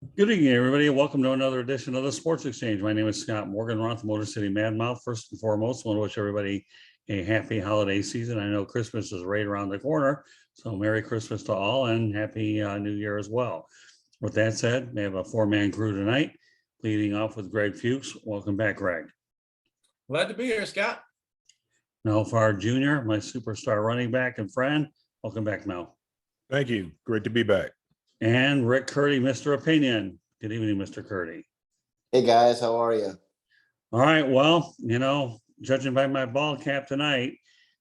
Good evening, everybody. Welcome to another edition of the Sports Exchange. My name is Scott Morgan, Roth, Motor City Mad Mouth. First and foremost, I want to wish everybody a happy holiday season. I know Christmas is right around the corner, so Merry Christmas to all and Happy New Year as well. With that said, we have a four-man crew tonight, leading off with Greg Fuchs. Welcome back, Greg. Glad to be here, Scott. Mel Farr Jr., my superstar running back and friend. Welcome back, Mel. Thank you. Great to be back. And Rick Curti, Mr. Opinion. Good evening, Mr. Curti. Hey guys, how are you? All right. Well, judging by my ball cap tonight,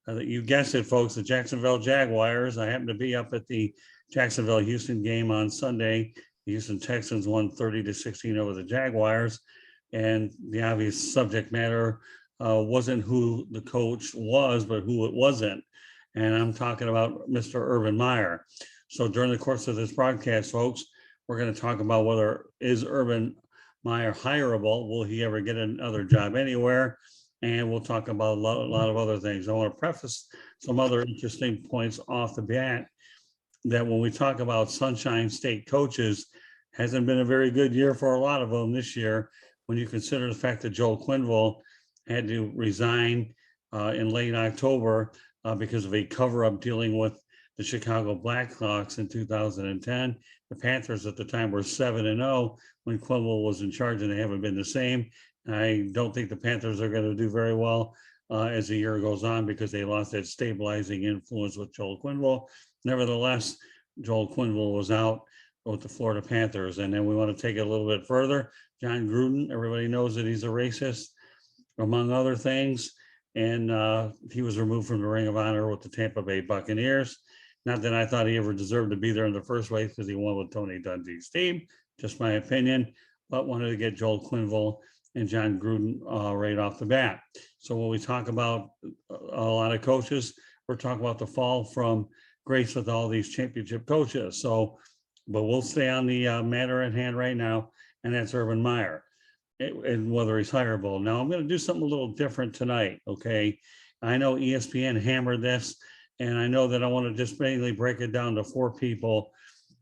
you guessed it, folks, the Jacksonville Jaguars. I happened to be up at the Jacksonville-Houston game on Sunday. The Houston Texans won 30-16 over the Jaguars. And the obvious subject matter wasn't who the coach was, but who it wasn't. And I'm talking about Mr. Urban Meyer. So during the course of this broadcast, folks, we're going to talk about whether is Urban Meyer hireable? Will he ever get another job anywhere? And we'll talk about a lot of other things. I want to preface some other interesting points off the bat that when we talk about Sunshine State coaches, hasn't been a very good year for a lot of them this year. When you consider the fact that Joel Quenneville had to resign in late October because of a cover-up dealing with the Chicago Blackhawks in 2010. The Panthers at the time were 7-0 when Quenneville was in charge, and they haven't been the same. I don't think the Panthers are going to do very well as the year goes on because they lost that stabilizing influence with Joel Quenneville. Nevertheless, Joel Quenneville was out with the Florida Panthers. And then we want to take it a little bit further. John Gruden, everybody knows that he's a racist, among other things. And he was removed from the Ring of Honor with the Tampa Bay Buccaneers. Not that I thought he ever deserved to be there in the first place because he won with Tony Dungy's team, just my opinion, but wanted to get Joel Quenneville and John Gruden right off the bat. So when we talk about a lot of coaches, we're talking about the fall from grace with all these championship coaches. So, but we'll stay on the matter at hand right now, and that's Urban Meyer and whether he's hireable. Now, I'm going to do something a little different tonight, okay? I know ESPN hammered this, and I know that I want to just mainly break it down to four people,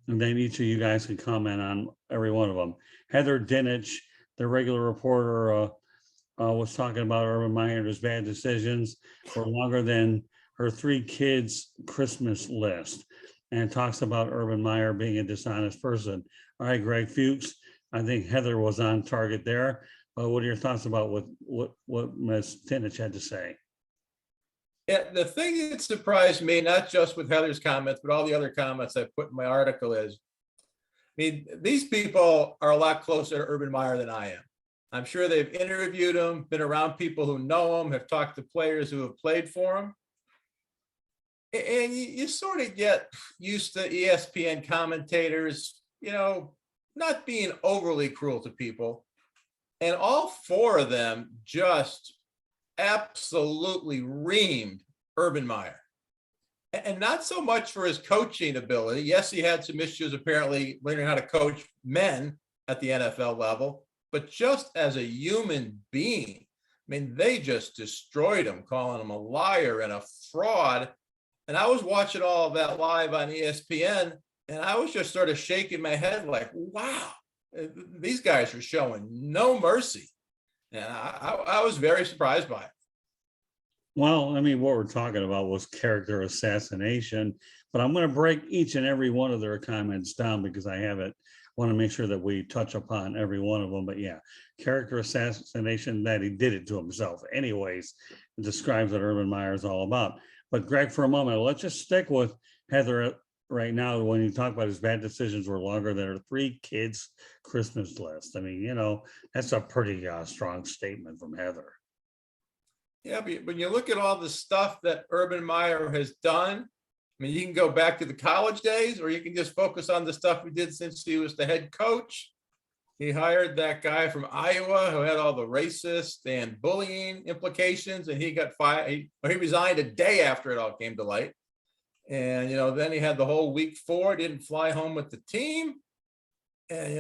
and then each of you guys can comment on every one of them. Heather Dinich, the regular reporter, was talking about Urban Meyer and his bad decisions for longer than her three kids' Christmas list, and talks about Urban Meyer being a dishonest person. All right, Greg Fuchs, I think Heather was on target there. What are your thoughts about what Ms. Dinich had to say? Yeah, the thing that surprised me, not just with Heather's comments, but all the other comments I put in my article is, these people are a lot closer to Urban Meyer than I am. I'm sure they've interviewed him, been around people who know him, have talked to players who have played for him. And you sort of get used to ESPN commentators, not being overly cruel to people. And all four of them just absolutely reamed Urban Meyer. And not so much for his coaching ability. Yes, he had some issues apparently learning how to coach men at the NFL level, but just as a human being. They just destroyed him, calling him a liar and a fraud. And I was watching all of that live on ESPN, and I was just sort of shaking my head like, wow, these guys are showing no mercy. And I was very surprised by it. Well, what we're talking about was character assassination, but I'm going to break each and every one of their comments down because I want to make sure that we touch upon every one of them. But yeah, character assassination, that he did it to himself anyways, it describes what Urban Meyer is all about. But Greg, for a moment, let's just stick with Heather right now. When you talk about his bad decisions were longer than her three kids' Christmas list. That's a pretty strong statement from Heather. Yeah, but when you look at all the stuff that Urban Meyer has done, you can go back to the college days, or you can just focus on the stuff he did since he was the head coach. He hired that guy from Iowa who had all the racist and bullying implications, and he got fired. He resigned a day after it all came to light. And, then he had the whole week 4, didn't fly home with the team. And,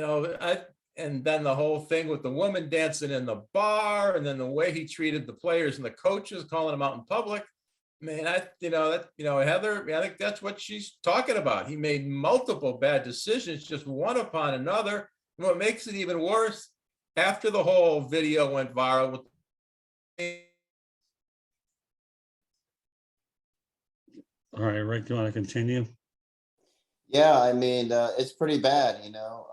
and then the whole thing with the woman dancing in the bar, and then the way he treated the players and the coaches, calling them out in public. Heather, I think that's what she's talking about. He made multiple bad decisions, just one upon another. what makes it even worse, after the whole video went viral with All right, Rick, do you want to continue? Yeah, I mean, it's pretty bad, you know.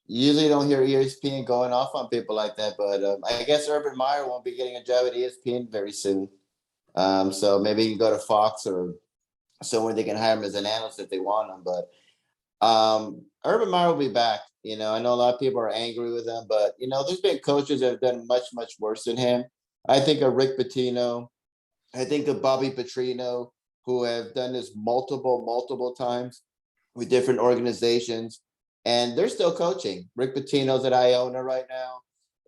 You usually don't hear ESPN going off on people like that, but I guess Urban Meyer won't be getting a job at ESPN very soon. So maybe he can go to Fox or somewhere they can hire him as an analyst if they want him. But Urban Meyer will be back. You know, I know a lot of people are angry with him, but you know, there's been coaches that have done much, much worse than him. I think of Rick Pitino. I think of Bobby Petrino, who have done this multiple times with different organizations, and they're still coaching. Rick Pitino's at Iona right now.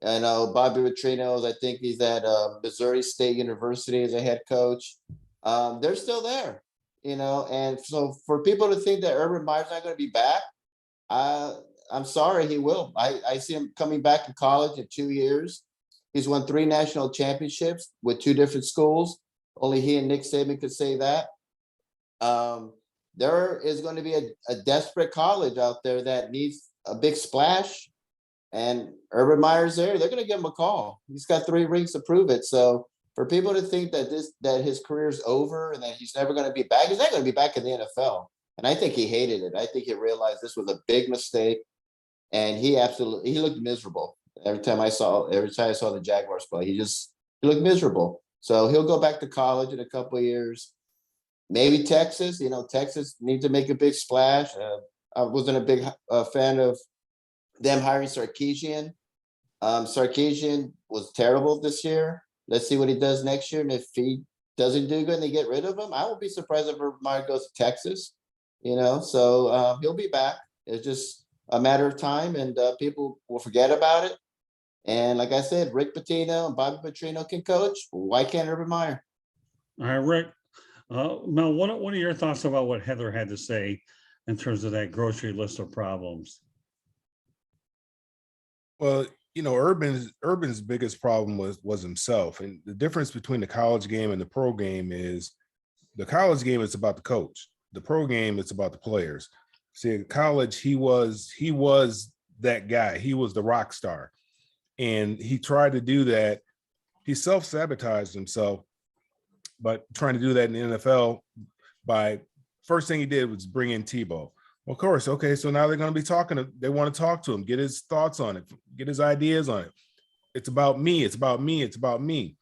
I know Bobby Petrino's, I think he's at Missouri State University as a head coach. They're still there, you know, and so for people to think that Urban Meyer's not going to be back, I'm sorry, he will. I see him coming back in college in 2 years. He's won 3 national championships with 2 different schools. Only he and Nick Saban could say that. There is going to be a desperate college out there that needs a big splash, and Urban Meyer's there. They're going to give him a call. He's got 3 rings to prove it. So for people to think that his career's over and that he's never going to be back, he's not going to be back in the NFL. And I think he hated it. I think he realized this was a big mistake, and he looked miserable every time I saw the Jaguars play. He looked miserable. So he'll go back to college in a couple of years. Maybe Texas. You know, Texas needs to make a big splash. I wasn't a big fan of them hiring Sarkisian. Sarkisian was terrible this year. Let's see what he does next year. And if he doesn't do good and they get rid of him, I won't be surprised if Meyer goes to Texas. You know, so he'll be back. It's just a matter of time, and people will forget about it. And like I said, Rick Pitino and Bobby Petrino can coach. Why can't Urban Meyer? All right, Rick. Mel, what are your thoughts about what Heather had to say in terms of that grocery list of problems? Well, you know, Urban's biggest problem was himself. And the difference between the college game and the pro game is the college game is about the coach. The pro game, it's about the players. See, in college, he was that guy. He was the rock star. And he tried to do that. He self-sabotaged himself, but trying to do that in the NFL by first thing he did was bring in Tebow. Well, of course, okay, so now they're going to be they want to talk to him, get his thoughts on it, get his ideas on it. It's about me, it's about me, it's about me.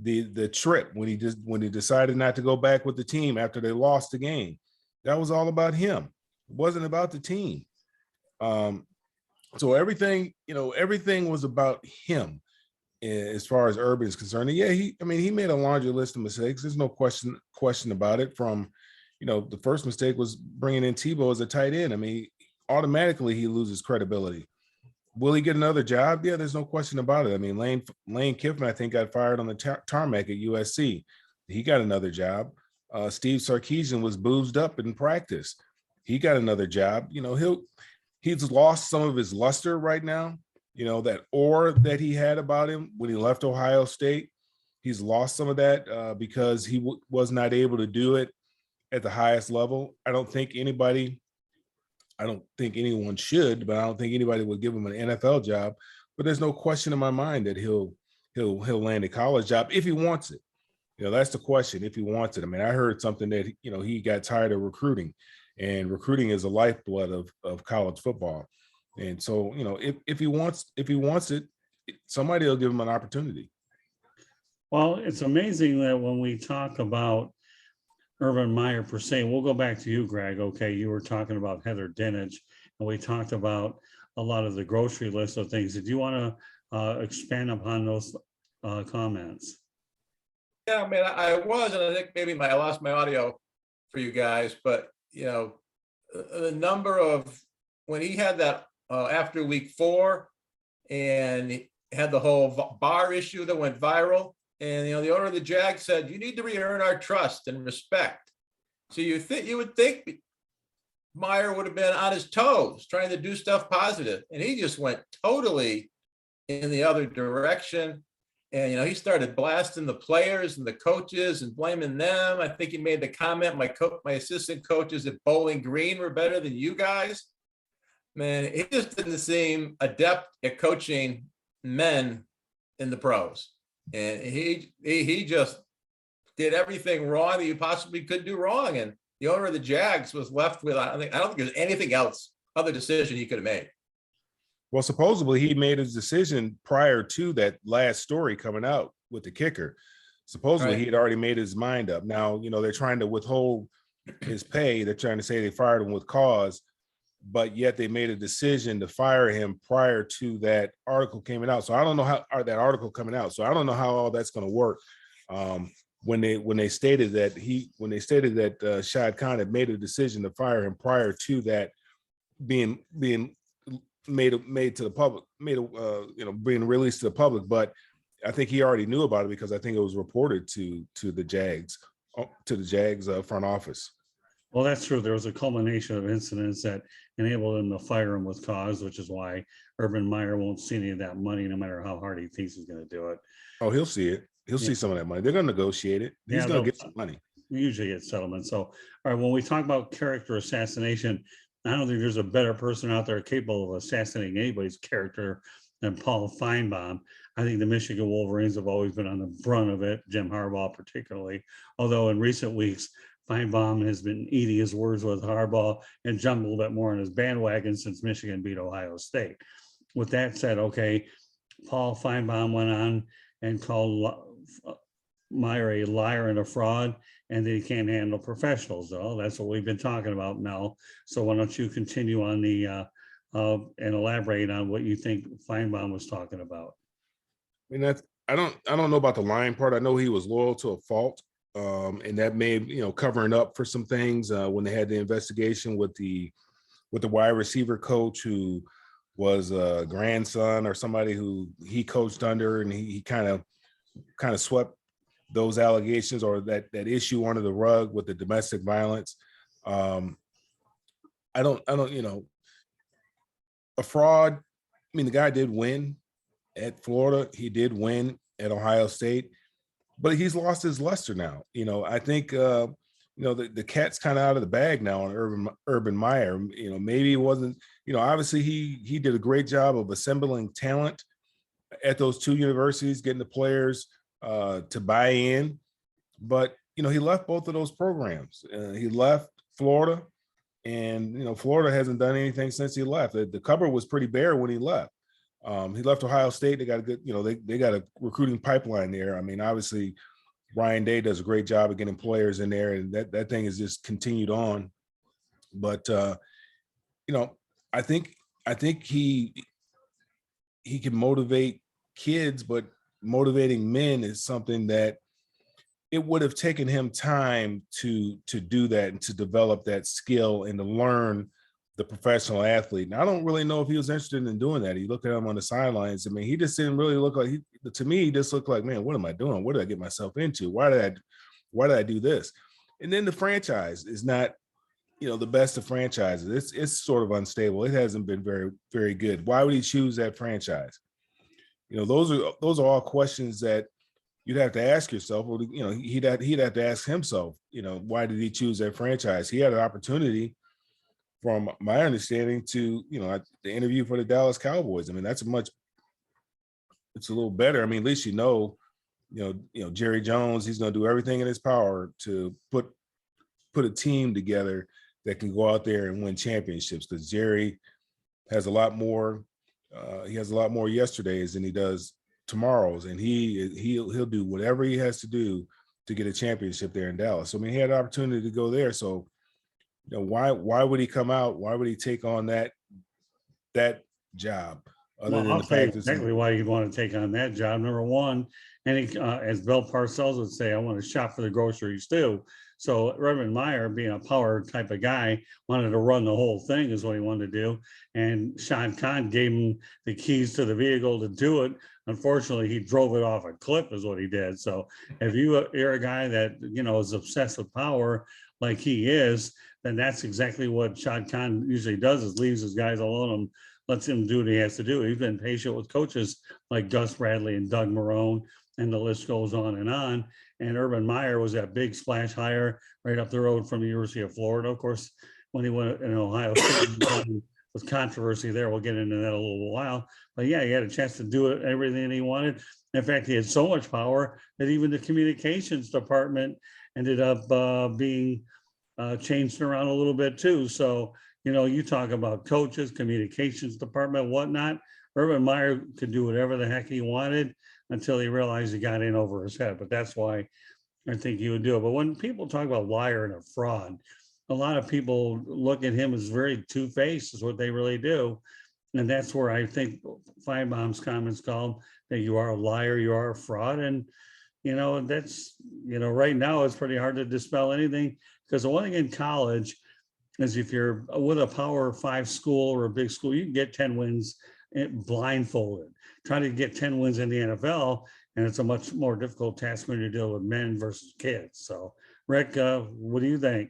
The trip when he decided not to go back with the team after they lost the game, that was all about him. It wasn't about the team. So everything was about him as far as Urban is concerned. And yeah, he made a laundry list of mistakes. There's no question about it. From, you know, the first mistake was bringing in Tebow as a tight end. I mean, automatically he loses credibility. Will he get another job? Yeah, there's no question about it. I mean, Lane Kiffin, I think, got fired on the tarmac at USC. He got another job. Steve Sarkisian was boozed up in practice. He got another job. You know, he's lost some of his luster right now. You know, that aura that he had about him when he left Ohio State, he's lost some of that because he was not able to do it at the highest level. I don't think anyone should, but I don't think anybody would give him an NFL job. But there's no question in my mind that he'll land a college job if he wants it. You know, that's the question, if he wants it. I mean, I heard something that, you know, he got tired of recruiting, and recruiting is the lifeblood of college football. And so, you know, if he wants it, somebody will give him an opportunity. Well, it's amazing that when we talk about Urban Meyer per se, we'll go back to you, Greg. Okay, you were talking about Heather Dinich, and we talked about a lot of the grocery list of things. Did you want to expand upon those comments? Yeah, I mean, I was, and I think maybe I lost my audio for you guys, but you know, the number of when he had that after week 4, and he had the whole bar issue that went viral, and you know, the owner of the Jag said, "You need to re-earn our trust and respect." So you would think Meyer would have been on his toes, trying to do stuff positive, and he just went totally in the other direction. And, you know, he started blasting the players and the coaches and blaming them. I think he made the comment, my assistant coaches at Bowling Green were better than you guys. man, he just didn't seem adept at coaching men in the pros. And he just did everything wrong that you possibly could do wrong. And the owner of the Jags was left with, I don't think there's anything else, other decision he could have made. Well, supposedly he made his decision prior to that last story coming out with the kicker. Supposedly Right. he had already made his mind up. Now, they're trying to withhold his pay. They're trying to say they fired him with cause, but yet they made a decision to fire him prior to that article coming out. So I don't know how that article coming out. So I don't know how all that's going to work. When they stated that Shad Khan had made a decision to fire him prior to that being made to the public, being released to the public, but I think he already knew about it because I think it was reported to the Jags front office. Well, that's true. There was a culmination of incidents that enabled him to fire him with cause, which is why Urban Meyer won't see any of that money, no matter how hard he thinks he's going to do it. Oh, he'll see it. He'll see some of that money. They're going to negotiate it. He's going to get some money. We usually get settlement. So, all right, when we talk about character assassination, I don't think there's a better person out there capable of assassinating anybody's character than Paul Feinbaum. I think the Michigan Wolverines have always been on the brunt of it, Jim Harbaugh particularly, although in recent weeks, Feinbaum has been eating his words with Harbaugh and jumped a little bit more on his bandwagon since Michigan beat Ohio State. With that said, okay, Paul Feinbaum went on and called Meyer a liar and a fraud, and that he can't handle professionals, though. That's what we've been talking about now. So why don't you continue on the and elaborate on what you think Feinbaum was talking about? I mean, I don't know about the lying part. I know he was loyal to a fault. And that may, covering up for some things when they had the investigation with the wide receiver coach who was a grandson or somebody who he coached under, and he kind of swept those allegations or that issue under the rug with the domestic violence. I don't, a fraud. I mean, the guy did win at Florida. He did win at Ohio State. But he's lost his luster now. I think, the cat's kind of out of the bag now on Urban Meyer. Maybe it wasn't, obviously he did a great job of assembling talent at those two universities, getting the players to buy in. But, he left both of those programs. He left Florida, and, Florida hasn't done anything since he left. The cupboard was pretty bare when he left. He left Ohio State. They got a good, they got a recruiting pipeline there. I mean, obviously, Ryan Day does a great job of getting players in there, and that thing has just continued on. But I think he can motivate kids, but motivating men is something that it would have taken him time to do that and to develop that skill and to learn the professional athlete. And I don't really know if he was interested in doing that. He looked at him on the sidelines. I mean, he just didn't really look like to me, he just looked like, man, what am I doing? What did I get myself into? Why did I do this? And then the franchise is not, the best of franchises. It's sort of unstable. It hasn't been very, very good. Why would he choose that franchise? Those are all questions that you'd have to ask yourself. Or, he'd have to ask himself, why did he choose that franchise? He had an opportunity, from my understanding, to, the interview for the Dallas Cowboys. I mean, it's a little better. I mean, at least Jerry Jones, he's going to do everything in his power to put a team together that can go out there and win championships, because Jerry has a lot more. He has a lot more yesterdays than he does tomorrows, and he'll do whatever he has to do to get a championship there in Dallas. So, I mean, he had an opportunity to go there. So, why would he come out? Why would he take on that job? I'll tell you exactly why you'd want to take on that job. Number one, as Bill Parcells would say, I want to shop for the groceries too. So Urban Meyer, being a power type of guy, wanted to run the whole thing is what he wanted to do. And Shad Khan gave him the keys to the vehicle to do it. Unfortunately, he drove it off a cliff is what he did. So if you're a guy that, is obsessed with power like he is, then that's exactly what Shad Khan usually does, is leaves his guys alone and lets him do what he has to do. He's been patient with coaches like Gus Bradley and Doug Marrone, and the list goes on. And Urban Meyer was that big splash hire right up the road from the University of Florida. Of course, when he went in Ohio State, with with controversy there. We'll get into that a little while. But yeah, he had a chance to do it, everything he wanted. In fact, he had so much power that even the communications department ended up being changed around a little bit too. So, you know, you talk about coaches, communications department, whatnot. Urban Meyer could do whatever the heck he wanted until he realized he got in over his head. But that's why I think he would do it. But when people talk about liar and a fraud, a lot of people look at him as very two-faced, is what they really do. And that's where I think Feinbaum's comments called that you are a liar, you are a fraud. And, you know, that's, you know, right now it's pretty hard to dispel anything, because the one thing in college is if you're with a Power 5 school or a big school, you can get 10 wins blindfolded. Trying to get 10 wins in the NFL, and it's a much more difficult task when you deal with men versus kids. So, Rick, what do you think?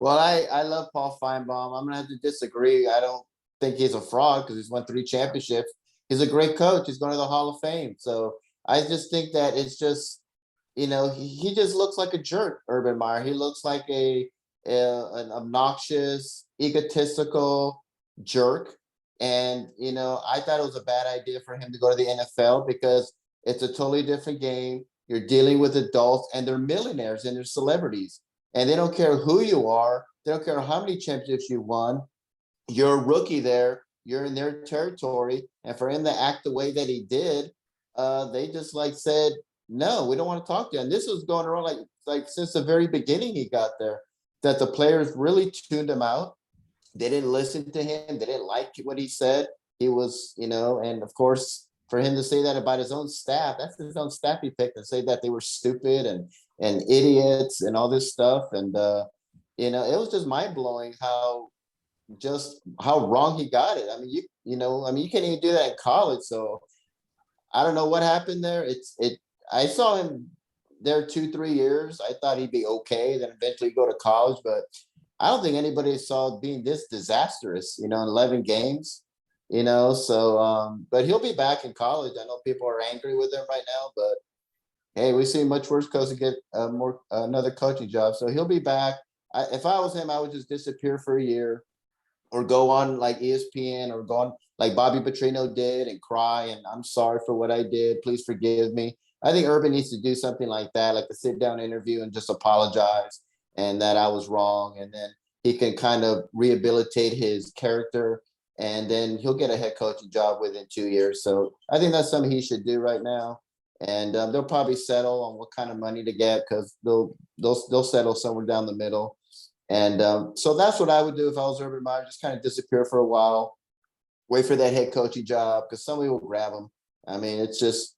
Well, I love Paul Feinbaum. I'm gonna have to disagree. I don't think he's a fraud because he's won 3 championships. He's a great coach. He's going to the Hall of Fame. So I just think that it's just, you know, he just looks like a jerk, Urban Meyer. He looks like an obnoxious, egotistical jerk. And, you know, I thought it was a bad idea for him to go to the NFL because it's a totally different game. You're dealing with adults and they're millionaires and they're celebrities. And they don't care who you are. They don't care how many championships you won. You're a rookie there. You're in their territory. And for him to act the way that he did, they just like said, no, we don't want to talk to you. And this was going around like since the very beginning he got there, that the players really tuned him out. They didn't listen to him. They didn't like what he said. He was, you know, and of course, for him to say that about his own staff, that's his own staff he picked, and say that they were stupid and idiots and all this stuff. And, you know, it was just mind blowing how wrong he got it. I mean, you can't even do that in college. So I don't know what happened there. I saw him there 2-3 years. I thought he'd be okay, then eventually go to college, but I don't think anybody saw it being this disastrous, you know, in 11 games, you know, so, but he'll be back in college. I know people are angry with him right now, but hey, we see much worse coaches get another coaching job. So he'll be back. If I was him, I would just disappear for a year or go on like ESPN or go on like Bobby Petrino did and cry and I'm sorry for what I did. Please forgive me. I think Urban needs to do something like that, like a sit down interview and just apologize and that I was wrong. And then he can kind of rehabilitate his character and then he'll get a head coaching job within 2 years. So I think that's something he should do right now. And they'll probably settle on what kind of money to get because they'll settle somewhere down the middle. And so that's what I would do if I was Urban Meyer, just kind of disappear for a while, wait for that head coaching job because somebody will grab him. I mean, he's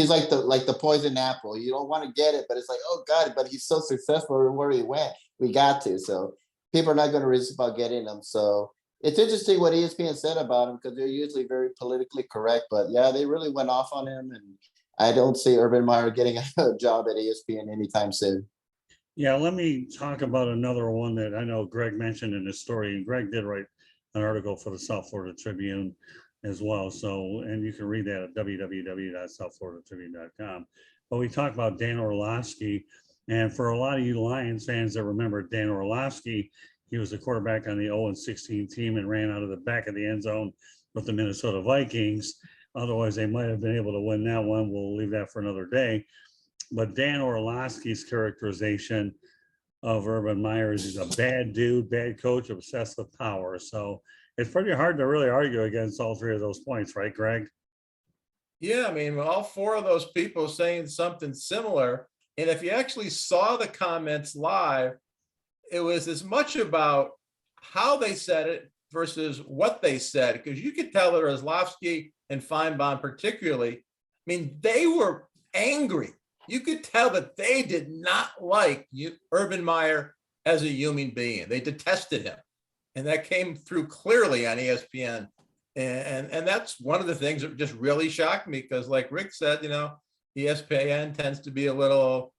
like the poison apple. You don't want to get it, but it's like, oh God, but he's so successful where he went. We got to. So people are not going to resist about getting him. So it's interesting what ESPN said about him because they're usually very politically correct. But yeah, they really went off on him. And I don't see Urban Meyer getting a job at ESPN anytime soon. Yeah, let me talk about another one that I know Greg mentioned in his story. And Greg did write an article for the South Florida Tribune as well. So, and you can read that at www.southfloridatribune.com. But we talked about Dan Orlowski. And for a lot of you Lions fans that remember Dan Orlowski, he was the quarterback on the 0-16 team and ran out of the back of the end zone with the Minnesota Vikings. Otherwise, they might have been able to win that one. We'll leave that for another day. But Dan Orlowski's characterization of Urban Meyer is he's a bad dude, bad coach, obsessed with power. So it's pretty hard to really argue against all 3 of those points, right, Greg? Yeah, I mean, all 4 of those people saying something similar. And if you actually saw the comments live, it was as much about how they said it versus what they said, because you could tell that Orlowski and Feinbaum particularly, I mean, they were angry. You could tell that they did not like Urban Meyer as a human being. They detested him. And that came through clearly on ESPN. And that's one of the things that just really shocked me because like Rick said, you know, ESPN tends to be a little,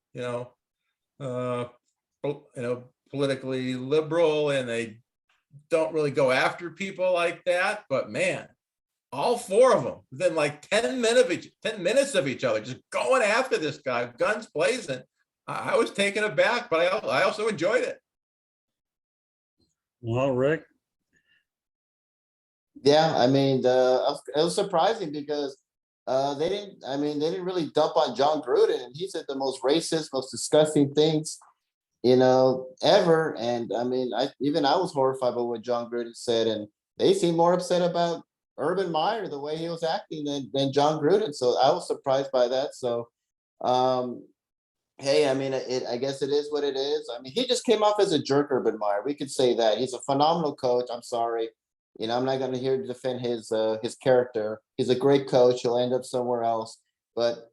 politically liberal and they don't really go after people like that. But man, all 4 of them within like 10 minutes of each other, just going after this guy, guns blazing. I was taken aback, but I also enjoyed it. Well, Rick, Yeah, I mean, it was surprising because they didn't really dump on John Gruden, and he said the most racist, most disgusting things, ever. And I mean, I was horrified by what John Gruden said, and they seemed more upset about Urban Meyer, the way he was acting, than John Gruden. So I was surprised by that. So, um, hey, I mean, I guess it is what it is. I mean, he just came off as a jerk, Urban Meyer. We could say that he's a phenomenal coach. I'm sorry, I'm not going to here to defend his character. He's a great coach. He'll end up somewhere else, but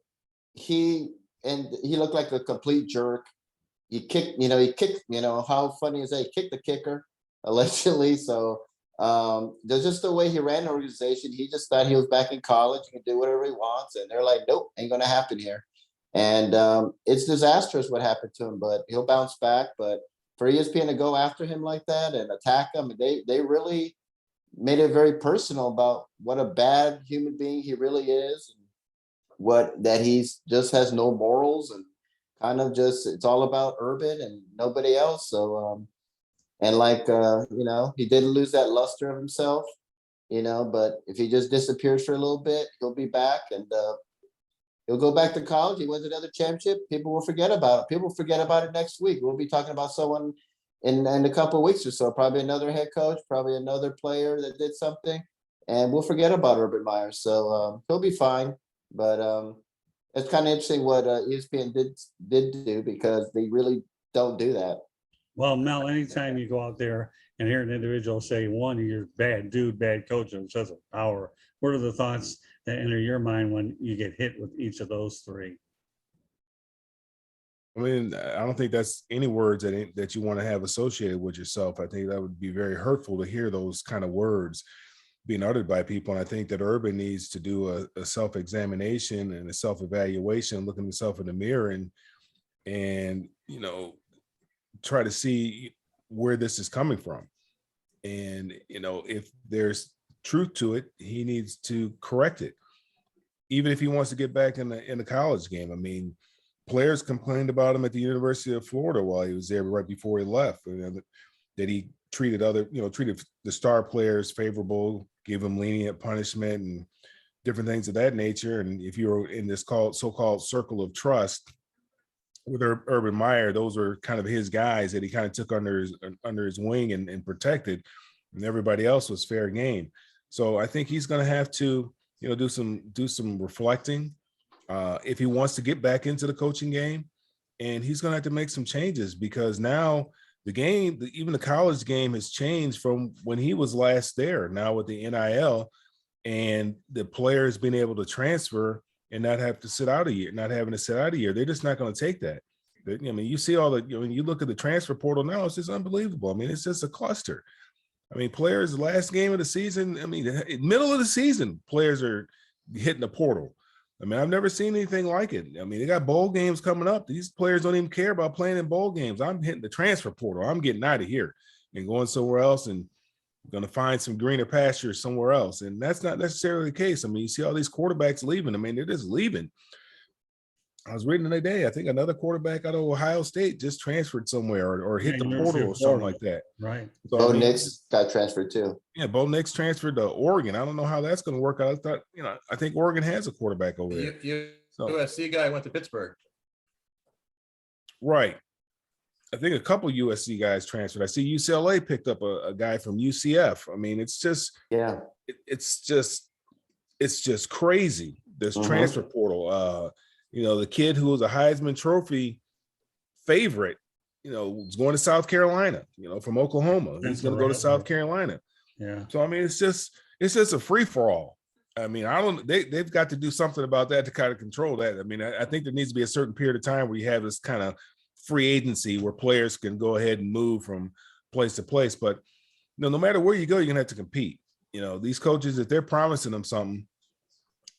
he he looked like a complete jerk. How funny is that? He kicked the kicker allegedly. So there's just the way he ran the organization. He just thought he was back in college. He can do whatever he wants, and they're like, nope, ain't gonna happen here. And it's disastrous what happened to him, but he'll bounce back. But for ESPN to go after him like that and attack him, they really made it very personal about what a bad human being he really is, and what that he's just has no morals, and kind of just it's all about Urban and nobody else. So and like he didn't lose that luster of himself, but if he just disappears for a little bit, he'll be back, and he'll go back to college. He wins another championship. People will forget about it. People forget about it next week. We'll be talking about someone in a couple of weeks or so, probably another head coach, probably another player that did something, and we'll forget about Urban Meyer. So he'll be fine. But it's kind of interesting what ESPN did do, because they really don't do that. Well, Mel, anytime you go out there and hear an individual say, one, you're bad dude, bad coach, and says a power, what are the thoughts that enter your mind when you get hit with each of those three? I mean, I don't think that's any words that you want to have associated with yourself. I think that would be very hurtful to hear those kind of words being uttered by people. And I think that Urban needs to do a self-examination and a self-evaluation, looking himself in the mirror and try to see where this is coming from. And, if there's truth to it, he needs to correct it. Even if he wants to get back in the college game. I mean, players complained about him at the University of Florida while he was there right before he left, that he treated treated the star players favorable, gave them lenient punishment and different things of that nature. And if you're in this so-called circle of trust with Urban Meyer, those were kind of his guys that he kind of took under his wing and protected, and everybody else was fair game. So I think he's going to have to, do some reflecting if he wants to get back into the coaching game, and he's going to have to make some changes, because now the game, even the college game, has changed from when he was last there. Now with the NIL and the players being able to transfer and not have to sit out a year, not having to sit out a year, they're just not going to take that. I mean, you see all the, when you look at the transfer portal now, it's just unbelievable. I mean, it's just a cluster. I mean, players, last game of the season, I mean, middle of the season, players are hitting the portal. I mean, I've never seen anything like it. I mean, they got bowl games coming up. These players don't even care about playing in bowl games. I'm hitting the transfer portal. I'm getting out of here and going somewhere else and going to find some greener pastures somewhere else. And that's not necessarily the case. I mean, you see all these quarterbacks leaving. I mean, they're just leaving. I was reading the other day, I think another quarterback out of Ohio State just transferred somewhere or hit the portal or something like that. Right. So, Bo Nix got transferred too. Yeah, Bo Nix transferred to Oregon. I don't know how that's going to work out. I thought, I think Oregon has a quarterback over there. USC guy went to Pittsburgh. Right. I think a couple USC guys transferred. I see UCLA picked up a guy from UCF. I mean, it's just, it's just crazy. This transfer portal. The kid who was a Heisman Trophy favorite, was going to South Carolina, from Oklahoma. He's going to go to South Carolina. Yeah. So, I mean, it's just a free for all. I mean, they've got to do something about that to kind of control that. I mean, I think there needs to be a certain period of time where you have this kind of free agency where players can go ahead and move from place to place. But, no matter where you go, you're going to have to compete. These coaches, if they're promising them something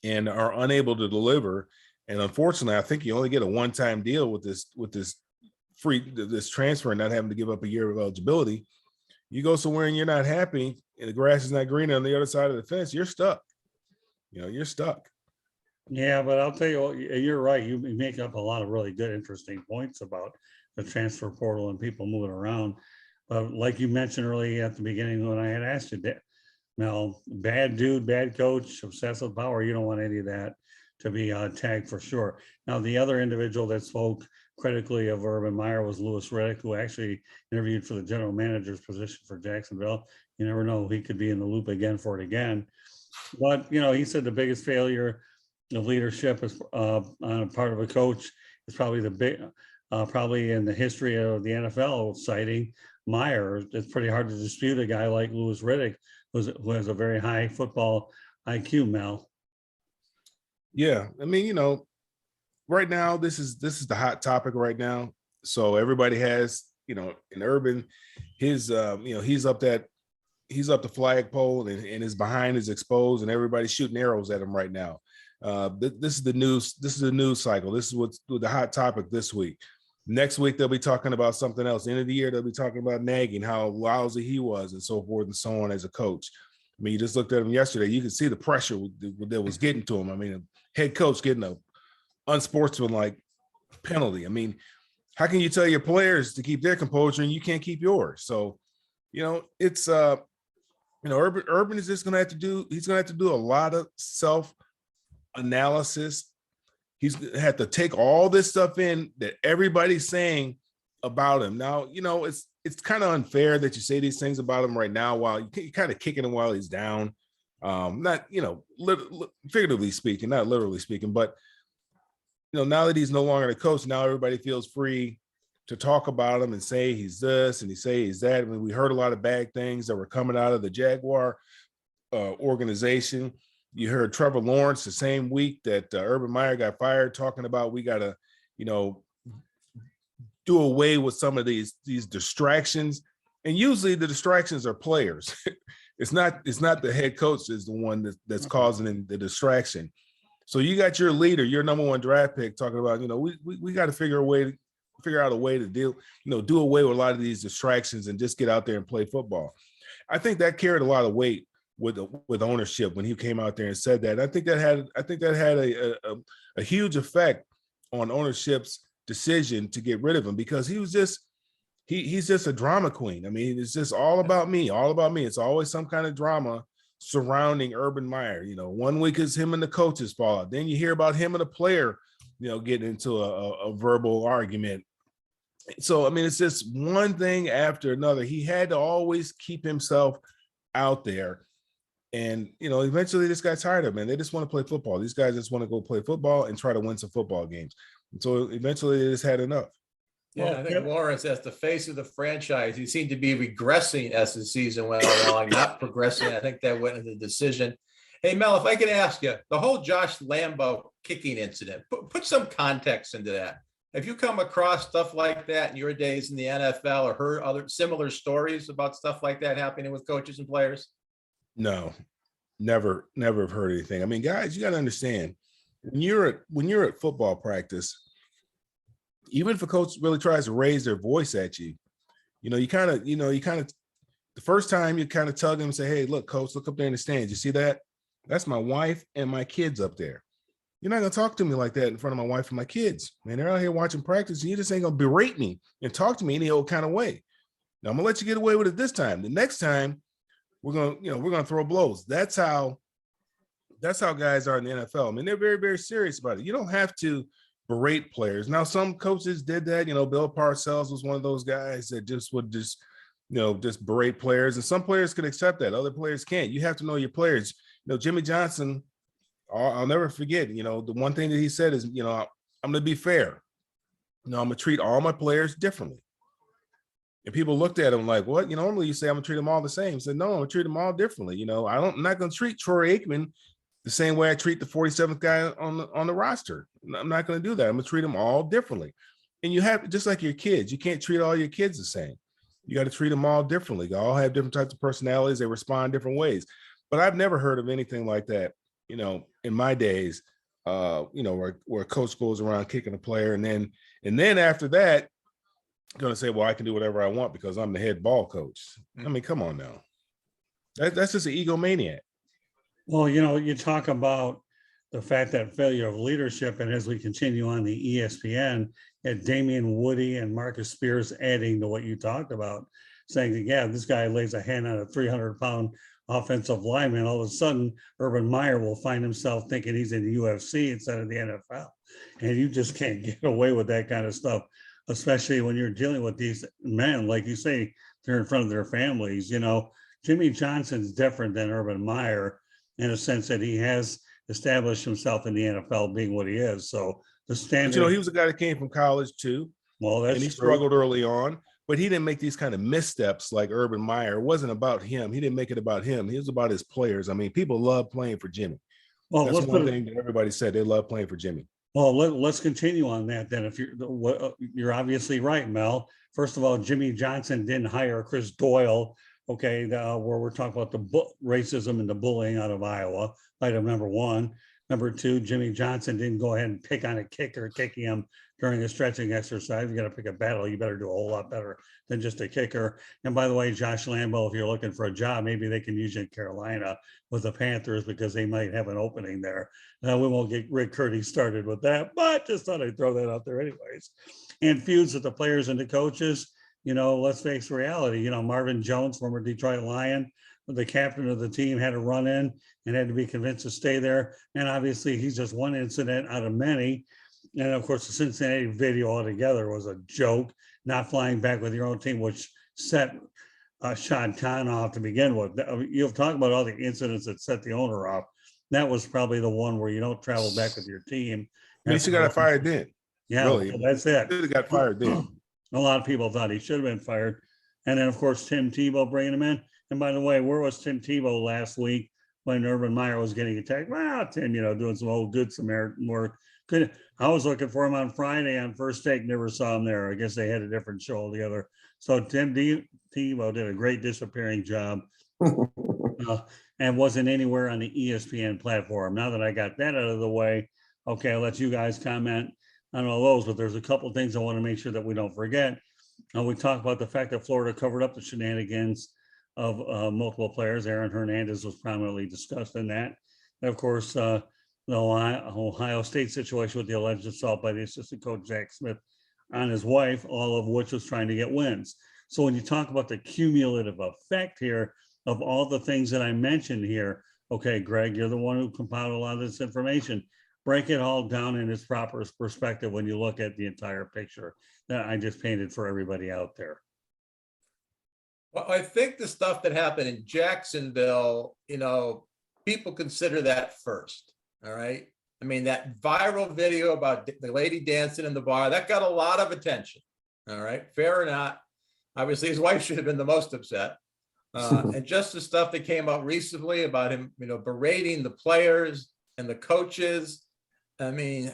and are unable to deliver, and unfortunately, I think you only get a one-time deal with this transfer and not having to give up a year of eligibility. You go somewhere and you're not happy and the grass is not green on the other side of the fence, you're stuck. You're stuck. Yeah, but I'll tell you, you're right. You make up a lot of really good, interesting points about the transfer portal and people moving around. But like you mentioned early at the beginning when I had asked you, Mel, bad dude, bad coach, obsessed with power. You don't want any of that to be tagged for sure. Now, the other individual that spoke critically of Urban Meyer was Louis Riddick, who actually interviewed for the general manager's position for Jacksonville. You never know, he could be in the loop again for it again. But, you know, he said the biggest failure of leadership is on a part of a coach is probably probably in the history of the NFL citing Meyer. It's pretty hard to dispute a guy like Louis Riddick, who has a very high football IQ, Mel. Yeah, I mean, you know, right now this is the hot topic right now. So everybody has, you know, in Urban, his you know, he's up the flagpole and his behind is exposed and everybody's shooting arrows at him right now. This is the news. This is the news cycle. This is what's the hot topic this week. Next week they'll be talking about something else. End of the year they'll be talking about nagging, how lousy he was, and so forth and so on as a coach. I mean, you just looked at him yesterday. You could see the pressure that was getting to him. I mean, a head coach getting a unsportsmanlike penalty. I mean, how can you tell your players to keep their composure and you can't keep yours? So, you know, it's you know, Urban is just gonna have to do. He's gonna have to do a lot of self-analysis. He's gonna have to take all this stuff in that everybody's saying about him. Now, you know, it's kind of unfair that you say these things about him right now while you're kind of kicking him while he's down. Not, you know, figuratively speaking, not literally speaking, but you know, now that he's no longer the coach, now everybody feels free to talk about him and say he's this and say he's that. I mean, we heard a lot of bad things that were coming out of the Jaguar organization. You heard Trevor Lawrence the same week that Urban Meyer got fired, talking about we got to, you know, do away with some of these distractions. And usually the distractions are players. It's not the head coach is the one that's causing the distraction. So you got your leader, your number one draft pick, talking about, you know, we got to figure out a way to deal, you know, do away with a lot of these distractions and just get out there and play football. I think that carried a lot of weight with ownership when he came out there and said that. I think that had a huge effect on ownership's decision to get rid of him, because he was just he's just a drama queen. I mean, it's just all about me. It's always some kind of drama surrounding Urban Meyer. You know, one week is him and the coaches fall out. Then you hear about him and a player, you know, getting into a verbal argument. So, I mean, it's just one thing after another. He had to always keep himself out there. And, you know, eventually this got tired of him, man. They just want to play football. These guys just want to go play football and try to win some football games. And so eventually they just had enough. Yeah, I think Lawrence, as the face of the franchise, he seemed to be regressing as the season went along, not progressing. I think that went into the decision. Hey, Mel, if I could ask you, the whole Josh Lambo kicking incident, put some context into that. Have you come across stuff like that in your days in the NFL or heard other similar stories about stuff like that happening with coaches and players? No, never have heard anything. I mean, guys, you got to understand, when you're at football practice, even if a coach really tries to raise their voice at you, you know, you kind of, the first time you kind of tell them, say, hey, look, coach, look up there in the stands. You see that? That's my wife and my kids up there. You're not going to talk to me like that in front of my wife and my kids. Man, they're out here watching practice, and you just ain't going to berate me and talk to me any old kind of way. Now, I'm going to let you get away with it this time. The next time, we're going to throw blows. That's how guys are in the NFL. I mean, they're very, very serious about it. You don't have to berate players. Now, some coaches did that. You know, Bill Parcells was one of those guys that just berate players. And some players could accept that. Other players can't. You have to know your players. You know, Jimmy Johnson, I'll never forget, you know, the one thing that he said is, you know, I'm going to be fair. You know, I'm going to treat all my players differently. And people looked at him like, what? You know, normally you say I'm going to treat them all the same. He said, no, I'm going to treat them all differently. You know, I'm not going to treat Troy Aikman the same way I treat the 47th guy on the roster. I'm not going to do that. I'm going to treat them all differently. And you have, just like your kids, you can't treat all your kids the same. You got to treat them all differently. They all have different types of personalities. They respond different ways. But I've never heard of anything like that, you know, in my days, you know, where a coach goes around kicking a player. And then after that, going to say, well, I can do whatever I want because I'm the head ball coach. I mean, come on now. That's just an egomaniac. Well, you know, you talk about the fact that failure of leadership, and as we continue on the ESPN, at Damian Woody and Marcus Spears adding to what you talked about, saying that, yeah, this guy lays a hand on a 300-pound offensive lineman, all of a sudden Urban Meyer will find himself thinking he's in the UFC instead of the NFL. And you just can't get away with that kind of stuff, especially when you're dealing with these men, like you say, they're in front of their families. Jimmy Johnson's different than Urban Meyer in a sense that he has established himself in the NFL being what he is. So the But, standard, he was a guy that came from college too, well, and that's he true. struggled early on, but he didn't make these kind of missteps like Urban Meyer. It wasn't about him. He didn't make it about him. He was about his players. I mean, people love playing for Jimmy. Well, That's let's one put it, thing that everybody said. They love playing for Jimmy. well, let's continue on that then. If you're obviously right, Mel. First of all, Jimmy Johnson didn't hire Chris Doyle, okay, where we're talking about the racism and the bullying out of Iowa, item number one. Number two, Jimmy Johnson didn't go ahead and pick on a kicker, kicking him during a stretching exercise. You got to pick a battle. You better do a whole lot better than just a kicker. And by the way, Josh Lambo, if you're looking for a job, maybe they can use you in Carolina with the Panthers because they might have an opening there. We won't get Rick Curti started with that, but just thought I'd throw that out there anyways. And feuds with the players and the coaches, let's face reality. Marvin Jones, former Detroit Lion, the captain of the team, had to run in and had to be convinced to stay there. And obviously he's just one incident out of many. And of course, the Cincinnati video altogether was a joke, not flying back with your own team, which set Shad Khan off to begin with. You've talked about all the incidents that set the owner off. That was probably the one where you don't travel back with your team. At least he got fired then. Yeah, really. well, that's it. He got fired then. A lot of people thought he should have been fired. And then, of course, Tim Tebow bringing him in. And by the way, where was Tim Tebow last week when Urban Meyer was getting attacked? Well, Tim, doing some old good Samaritan work. I was looking for him on Friday on First Take, never saw him there. I guess they had a different show altogether. So Tim Tebow did a great disappearing job and wasn't anywhere on the ESPN platform. Now that I got that out of the way, okay, I'll let you guys comment on all those, but there's a couple of things I want to make sure that we don't forget. We talked about the fact that Florida covered up the shenanigans of multiple players. Aaron Hernandez was prominently discussed in that. And of course, the Ohio State situation with the alleged assault by the assistant coach, Zach Smith, on his wife, all of which was trying to get wins. So when you talk about the cumulative effect here of all the things that I mentioned here, okay, Greg, you're the one who compiled a lot of this information. Break it all down in its proper perspective when you look at the entire picture that I just painted for everybody out there. Well, I think the stuff that happened in Jacksonville, people consider that first. All right. I mean, that viral video about the lady dancing in the bar, that got a lot of attention. All right. Fair or not. Obviously, his wife should have been the most upset. And just the stuff that came out recently about him, berating the players and the coaches. I mean,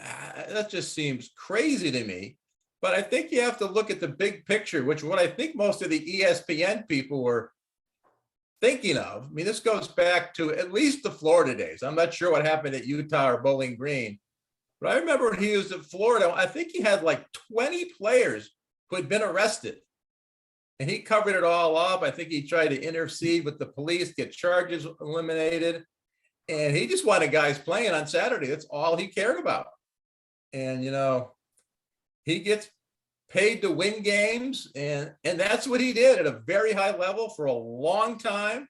that just seems crazy to me. But I think you have to look at the big picture, which what I think most of the ESPN people were thinking of. I mean, this goes back to at least the Florida days. I'm not sure what happened at Utah or Bowling Green, but I remember when he was at Florida, I think he had like 20 players who had been arrested. And he covered it all up. I think he tried to intercede with the police, get charges eliminated. And he just wanted guys playing on Saturday. That's all he cared about. And, he gets paid to win games. And that's what he did at a very high level for a long time.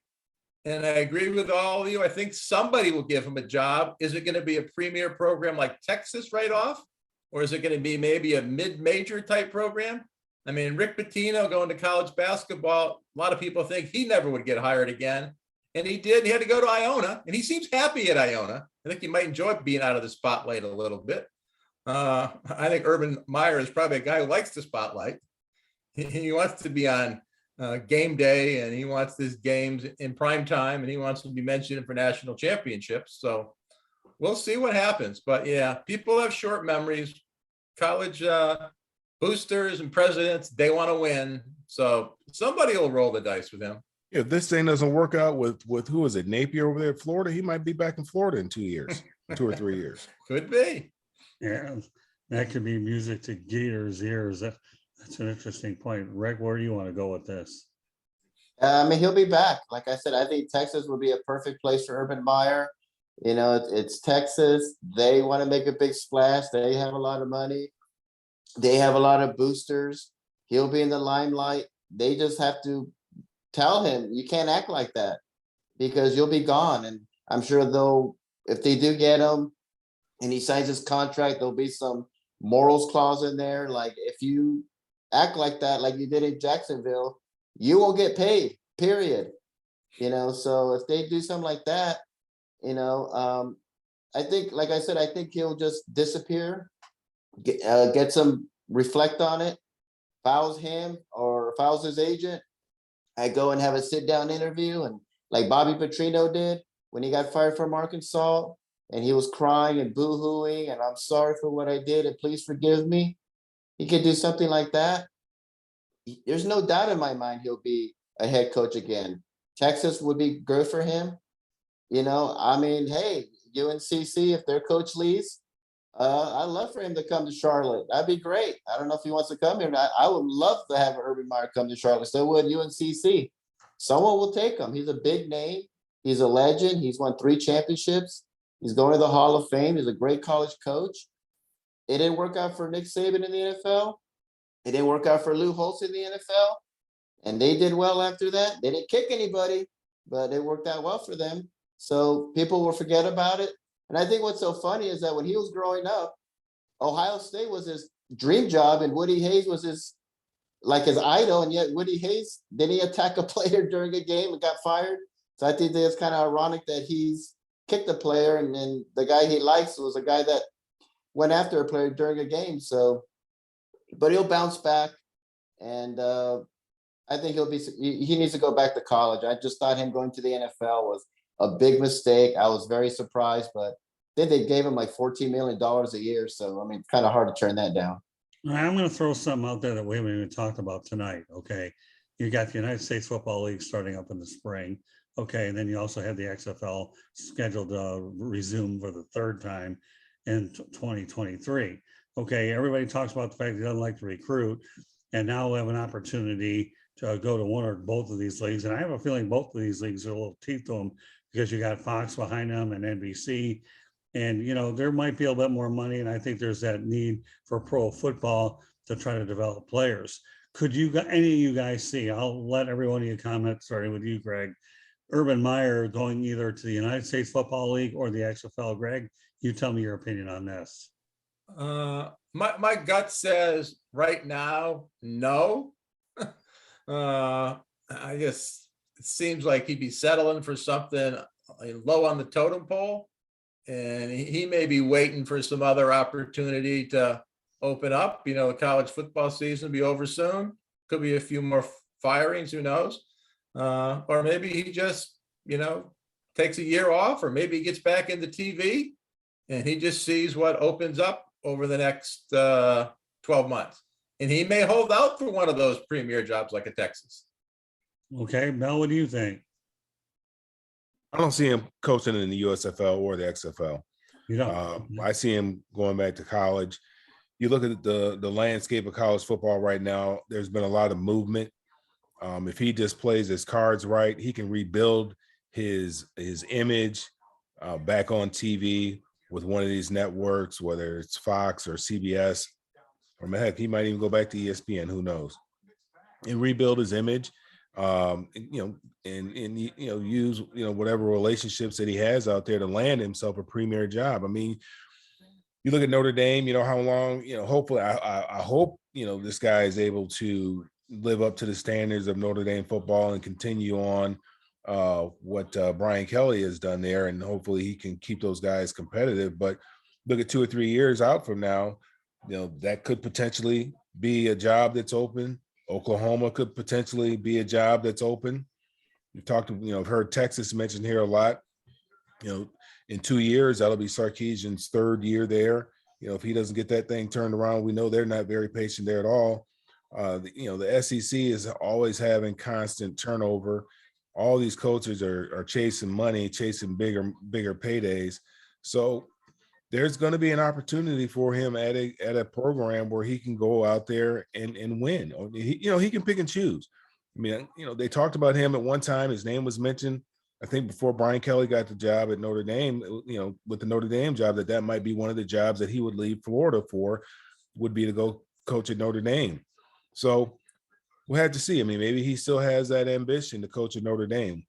And I agree with all of you. I think somebody will give him a job. Is it going to be a premier program like Texas right off? Or is it going to be maybe a mid-major type program? I mean, Rick Pitino going to college basketball, a lot of people think he never would get hired again. And he did. He had to go to Iona, and he seems happy at Iona. I think he might enjoy being out of the spotlight a little bit. I think Urban Meyer is probably a guy who likes the spotlight. He wants to be on game day, and he wants his games in prime time, and he wants to be mentioned for national championships. So we'll see what happens. But yeah, people have short memories. College boosters and presidents, they want to win. So somebody will roll the dice with him. If this thing doesn't work out with who is it, Napier over there at Florida, he might be back in Florida in 2 years, 2 or 3 years. Could be. Yeah, that could be music to Gator's ears. That's an interesting point. Rick, where do you want to go with this? I mean, he'll be back. Like I said, I think Texas would be a perfect place for Urban Meyer. It's Texas. They want to make a big splash. They have a lot of money. They have a lot of boosters. He'll be in the limelight. They just have to tell him, you can't act like that. because you'll be gone. And I'm sure they'll, if they do get him and he signs his contract, there'll be some morals clause in there. Like if you act like that, like you did in Jacksonville, you won't get paid, period. So if they do something like that, I think, like I said, I think he'll just disappear, get some reflect on it, fouls him or fouls his agent. I go and have a sit down interview, and like Bobby Petrino did when he got fired from Arkansas, and he was crying and boo-hooing, and I'm sorry for what I did, and please forgive me. He could do something like that. There's no doubt in my mind he'll be a head coach again. Texas would be good for him. I mean, hey, UNCC, if their coach leaves, I'd love for him to come to Charlotte. That'd be great. I don't know if he wants to come here. I would love to have Urban Meyer come to Charlotte. So would UNCC. Someone will take him. He's a big name. He's a legend. He's won 3 championships. He's going to the Hall of Fame. He's a great college coach. It didn't work out for Nick Saban in the NFL. It didn't work out for Lou Holtz in the NFL. And they did well after that. They didn't kick anybody, but it worked out well for them. So people will forget about it. And I think what's so funny is that when he was growing up, Ohio State was his dream job, and Woody Hayes was his idol. And yet Woody Hayes, did he attack a player during a game and got fired? So I think that it's kind of ironic that he's kicked a player, and then the guy he likes was a guy that went after a player during a game. So, but he'll bounce back, and I think he needs to go back to college. I just thought him going to the NFL was a big mistake. I was very surprised, but then they gave him like $14 million a year. So, I mean, it's kind of hard to turn that down. I'm going to throw something out there that we haven't even talked about tonight. Okay. You got the United States Football League starting up in the spring. Okay. And then you also have the XFL scheduled to resume for the 3rd time in 2023. Okay. Everybody talks about the fact he doesn't like to recruit. And now we have an opportunity to go to one or both of these leagues. And I have a feeling both of these leagues are a little teeth to them because you got Fox behind them and NBC. And, there might be a bit more money. And I think there's that need for pro football to try to develop players. Could any of you guys see, I'll let every one of you comment, starting with you, Greg, Urban Meyer going either to the United States Football League or the XFL? Greg, you tell me your opinion on this. My gut says right now, no. I guess it seems like he'd be settling for something low on the totem pole, and he may be waiting for some other opportunity to open up. The college football season will be over soon. Could be a few more firings, who knows? Or maybe he just, takes a year off, or maybe he gets back into TV and he just sees what opens up over the next 12 months. And he may hold out for one of those premier jobs like a Texas. Okay, Mel, what do you think? I don't see him coaching in the USFL or the XFL. You don't? I see him going back to college. You look at the landscape of college football right now, there's been a lot of movement. If he just plays his cards right, he can rebuild his image back on TV with one of these networks, whether it's Fox or CBS, or heck, he might even go back to ESPN, who knows, and rebuild his image, and use, whatever relationships that he has out there to land himself a premier job. I mean, you look at Notre Dame, how long, hopefully, I hope, this guy is able to live up to the standards of Notre Dame football and continue on what Brian Kelly has done there. And hopefully he can keep those guys competitive. But look at 2 or 3 years out from now, that could potentially be a job that's open. Oklahoma could potentially be a job that's open. We've talked, I've heard Texas mentioned here a lot. In 2 years, that'll be Sarkisian's 3rd year there. If he doesn't get that thing turned around, we know they're not very patient there at all. The SEC is always having constant turnover. All these coaches are chasing money, chasing bigger paydays. So there's going to be an opportunity for him at a program where he can go out there and win. He can pick and choose. I mean, they talked about him at one time. His name was mentioned, I think, before Brian Kelly got the job at Notre Dame, with the Notre Dame job, that might be one of the jobs that he would leave Florida for, would be to go coach at Notre Dame. So we'll have to see. I mean, maybe he still has that ambition to coach at Notre Dame.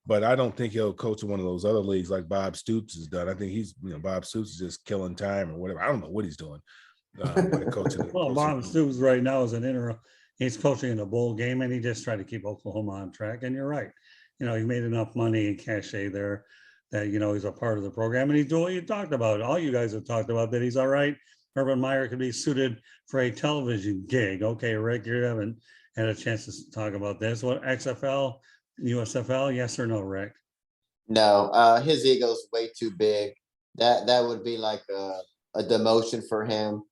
but I don't think he'll coach in one of those other leagues like Bob Stoops has done. I think he's, Bob Stoops is just killing time or whatever. I don't know what he's doing. By coaching. Well, Bob Stoops right now is an interim. He's coaching in a bowl game, and he just tried to keep Oklahoma on track. And you're right. He made enough money and cachet there that, he's a part of the program. And he's doing what you talked about. All you guys have talked about that he's all right. Urban Meyer could be suited for a television gig. Okay, Rick, you haven't had a chance to talk about this. What, XFL, USFL, yes or no, Rick? No, his ego's way too big. That would be like a demotion for him.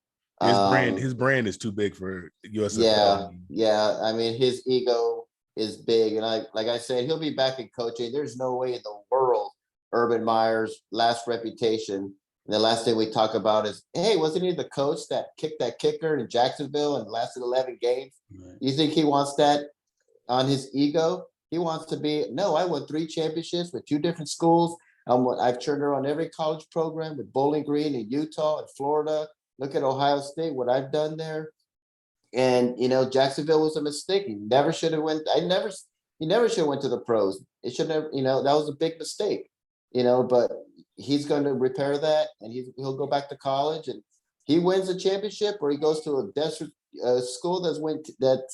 His brand is too big for USFL. Yeah. I mean, his ego is big, and like I said, he'll be back in coaching. There's no way in the world Urban Meyer's last reputation. And the last thing we talk about is, hey, wasn't he the coach that kicked that kicker in Jacksonville and lasted 11 games? Right. You think he wants that on his ego? He wants to be, no, I won 3 championships with 2 different schools. I've turned around every college program with Bowling Green in Utah and Florida. Look at Ohio State, what I've done there. And, Jacksonville was a mistake. He never should have went. He never should have went to the pros. It should have, that was a big mistake, but he's going to repair that, and he'll go back to college, and he wins a championship, or he goes to a desert school that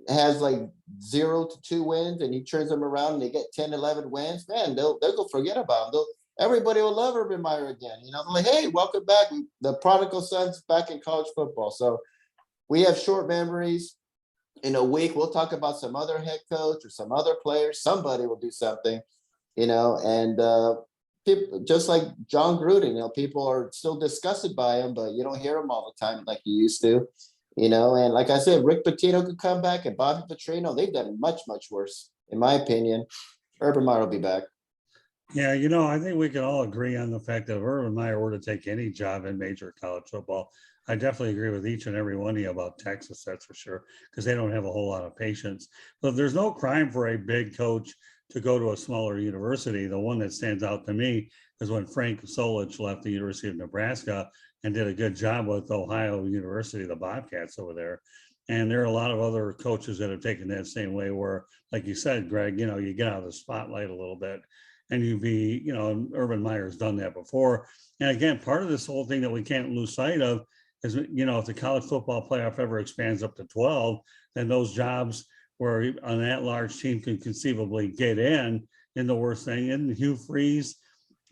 has like 0 to 2 wins, and he turns them around and they get 10, 11 wins. Man, they'll go forget about him. Everybody will love Urban Meyer again. Like, hey, welcome back. The prodigal son's back in college football. So we have short memories. In a week, we'll talk about some other head coach or some other player. Somebody will do something, and people, just like John Gruden, people are still disgusted by him, but you don't hear him all the time like you used to, and like I said, Rick Pitino could come back, and Bobby Petrino, they've done much, much worse, in my opinion. Urban Meyer will be back. Yeah, I think we can all agree on the fact that if Urban Meyer were to take any job in major college football, I definitely agree with each and every one of you about Texas, that's for sure, because they don't have a whole lot of patience. But there's no crime for a big coach to go to a smaller university. The one that stands out to me is when Frank Solich left the University of Nebraska and did a good job with Ohio University, the Bobcats over there. And there are a lot of other coaches that have taken that same way where, like you said, Greg, you get out of the spotlight a little bit. And Urban Meyer's done that before. And again, part of this whole thing that we can't lose sight of is, if the college football playoff ever expands up to 12, then those jobs where an at-large team can conceivably get in the worst thing. And Hugh Freeze,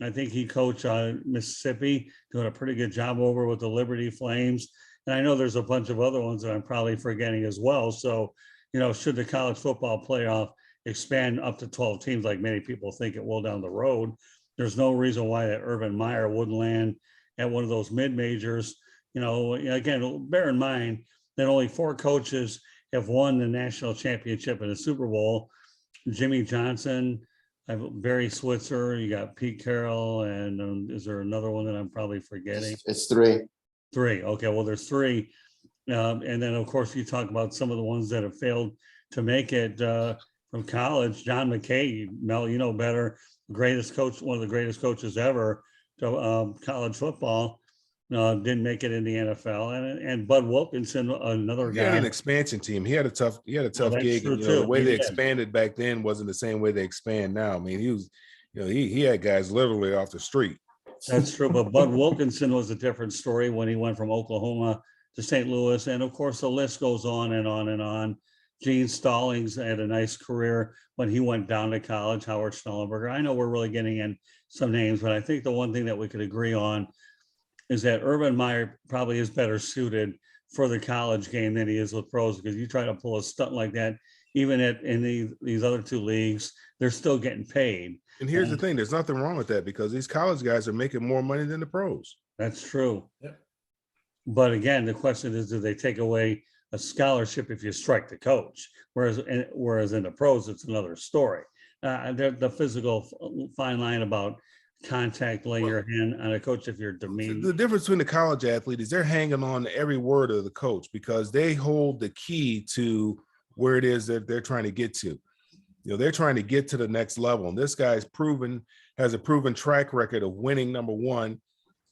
I think he coached Mississippi, doing a pretty good job over with the Liberty Flames. And I know there's a bunch of other ones that I'm probably forgetting as well. So, should the college football playoff expand up to 12 teams like many people think it will down the road, there's no reason why that Urban Meyer wouldn't land at one of those mid-majors. Again, bear in mind that only 4 coaches have won the national championship in the Super Bowl. Jimmy Johnson, Barry Switzer, you got Pete Carroll, and is there another one that I'm probably forgetting? It's 3. 3. Okay, well, there's 3. And then, of course, you talk about some of the ones that have failed to make it from college. John McKay, Mel, you know better, greatest coach, one of the greatest coaches ever to college football. Didn't make it in the NFL, and Bud Wilkinson, another guy. He had an expansion team. He had a tough gig. The way they expanded back then wasn't the same way they expand now. I mean, he was, he had guys literally off the street. That's true, but Bud Wilkinson was a different story when he went from Oklahoma to St. Louis, and of course the list goes on and on and on. Gene Stallings had a nice career when he went down to college. Howard Schnellenberger. I know we're really getting in some names, but I think the one thing that we could agree on is that Urban Meyer probably is better suited for the college game than he is with pros, because you try to pull a stunt like that, even in these other 2 leagues, they're still getting paid. And here's the thing, there's nothing wrong with that, because these college guys are making more money than the pros. That's true. Yep. But again, the question is, do they take away a scholarship if you strike the coach? Whereas in the pros, it's another story. The physical fine line about contact, lay your hand on a coach if you're demeaned. The difference between the college athlete is they're hanging on to every word of the coach, because they hold the key to where it is that they're trying to get to. They're trying to get to the next level. And this guy's has a proven track record of winning, number one,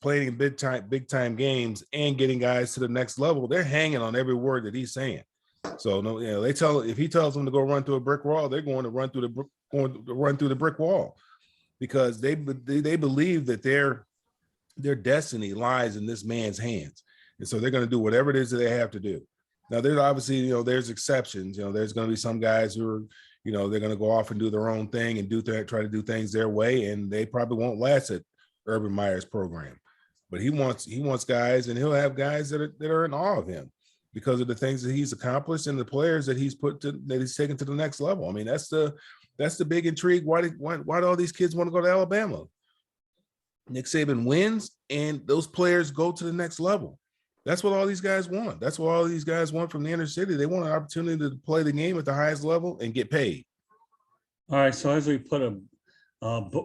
playing big time games and getting guys to the next level. They're hanging on every word that he's saying. So if he tells them to go run through a brick wall, they're going to run through going to run through the brick wall, because they believe that their destiny lies in this man's hands. And so they're going to do whatever it is that they have to do. Now, there's obviously, there's exceptions. There's going to be some guys who are, they're going to go off and do their own thing and try to do things their way, and they probably won't last at Urban Meyer's program. But he wants guys, and he'll have guys that are in awe of him because of the things that he's accomplished and the players that he's taken to the next level. I mean, that's the big intrigue. Why do all these kids want to go to Alabama? Nick Saban wins, and those players go to the next level. That's what all these guys want. That's what all these guys want from the inner city. They want an opportunity to play the game at the highest level and get paid. All right. So as we put a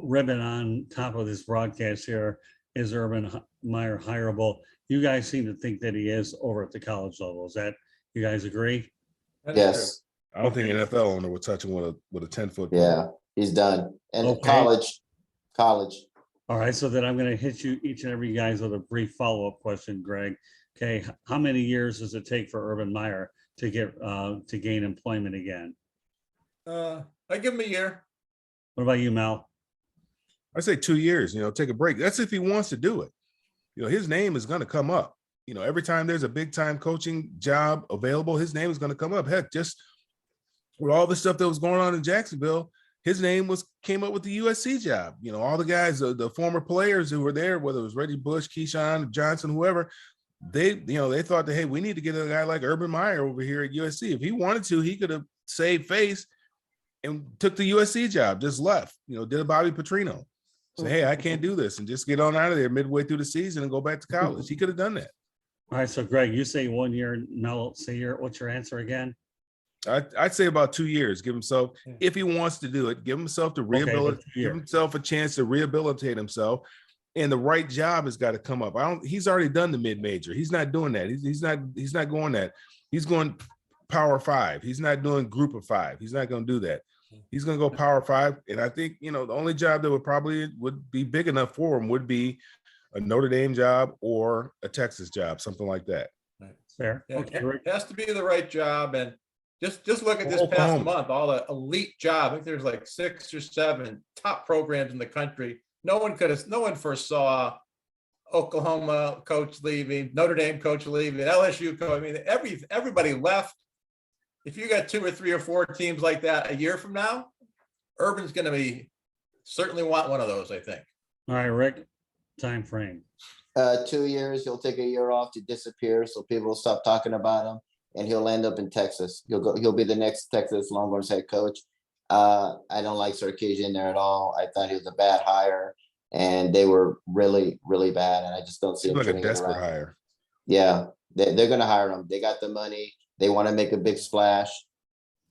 ribbon on top of this broadcast here, is Urban Meyer hireable? You guys seem to think that he is over at the college level. Is that, you guys agree? Yes. I don't think an NFL owner would touch him with a 10-foot. Yeah, he's done. And Okay. college. All right. So then I'm going to hit you each and every guys with a brief follow-up question, Greg. Okay. How many years does it take for Urban Meyer to get to gain employment again? I give him a year. What about you, Mel? I say 2 years, take a break. That's if he wants to do it. His name is going to come up. Every time there's a big time coaching job available, his name is going to come up. Heck, just with all the stuff that was going on in Jacksonville, his name came up with the USC job. All the guys, the former players who were there, whether it was Reggie Bush, Keyshawn Johnson, whoever, they thought that, hey, we need to get a guy like Urban Meyer over here at USC. If he wanted to, he could have saved face and took the USC job, just left, did a Bobby Petrino. Say, hey, I can't do this, and just get on out of there midway through the season and go back to college. He could have done that. All right. So Greg, you say 1 year. Mel, say what's your answer again? I'd say about 2 years. Give himself, if he wants to do it, give himself to rehabilitate, give himself a chance to rehabilitate himself, and the right job has got to come up. He's already done the mid-major. He's not doing that. He's not going that. He's going Power 5. He's not doing Group of 5. He's not going to do that. He's going to go Power 5. And I think, the only job that would be big enough for him would be a Notre Dame job or a Texas job, something like that. Fair. Yeah, Okay. it has to be the right job. And just look at this past month, all the elite job. I think there's like 6 or 7 top programs in the country. No one foresaw Oklahoma coach leaving, Notre Dame coach leaving, LSU coach. I mean, everybody left. If you got 2 or 3 or 4 teams like that a year from now, Urban's going to certainly want one of those, I think. All right, Rick, time frame. 2 years. He'll take a year off to disappear, so people will stop talking about him, and he'll end up in Texas. He'll be the next Texas Longhorns head coach. I don't like Sarkisian there at all. I thought he was a bad hire, and they were really, really bad. And I just don't see him like a turning it desperate around. hire. Yeah, they're going to hire him. They got the money. They want to make a big splash.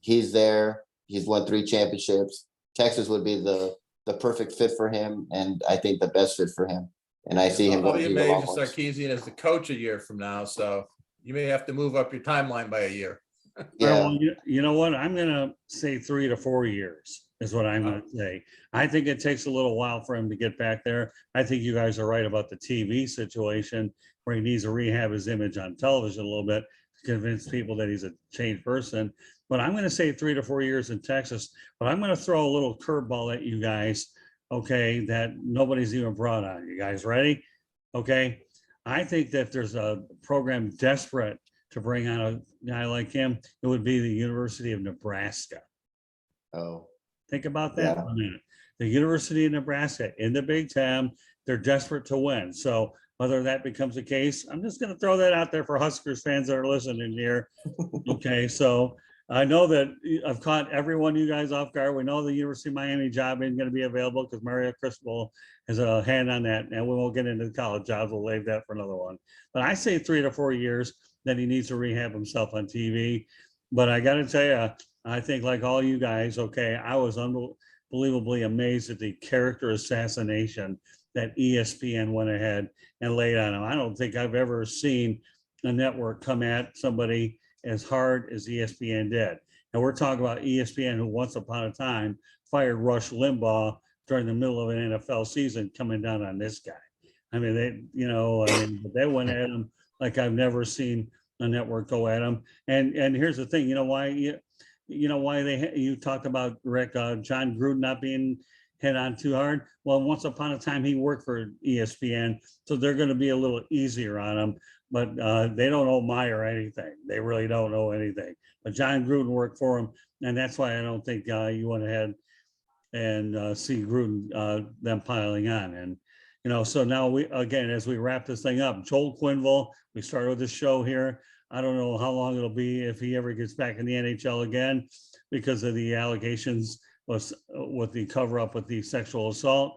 He's there. He's won 3 championships. Texas would be the perfect fit for him, and I think the best fit for him. And I see him I'll going be to the amazed if Longhorns. Sarkisian is the coach a year from now. So you may have to move up your timeline by a year. Yeah, Well, you know what? I'm going to say 3 to 4 years is what I'm going to say. I think it takes a little while for him to get back there. I think you guys are right about the TV situation where he needs to rehab his image on television a little bit to convince people that he's a changed person. But I'm going to say 3 to 4 years in Texas. But I'm going to throw a little curveball at you guys, okay, that nobody's even brought on. You guys ready? Okay. I think that there's a program desperate to bring on a guy like him. It would be the University of Nebraska. oh, Think about that Yeah. for a minute. The University of Nebraska in the Big Ten, they're desperate to win. So whether that becomes the case, I'm just going to throw that out there for Huskers fans that are listening here. Okay, so I know that I've caught every one of you guys off guard. We know the University of Miami job isn't going to be available because Mario Cristobal has a hand on that, and we won't get into the college jobs. We'll leave that for another one. But I say 3 to 4 years that he needs to rehab himself on TV. But I got to tell you, I think like all you guys, okay, I was unbelievably amazed at the character assassination that ESPN went ahead and laid on him. I don't think I've ever seen a network come at somebody as hard as ESPN did. And we're talking about ESPN, who once upon a time fired Rush Limbaugh during the middle of an NFL season, coming down on this guy. I mean, they went at him like I've never seen a network go at him. And here's the thing, you know why you know, why you talked about Rick, John Gruden not being hit on too hard. Well, once upon a time he worked for ESPN, so they're going to be a little easier on him. But they don't owe Meyer anything. They really don't owe anything. But John Gruden worked for him, and that's why I don't think you went ahead and see Gruden them piling on. And you know, so now we again, as we wrap this thing up, Joel Quenneville, we started with the show here. I don't know how long it'll be if he ever gets back in the NHL again because of the allegations with the cover up with the sexual assault.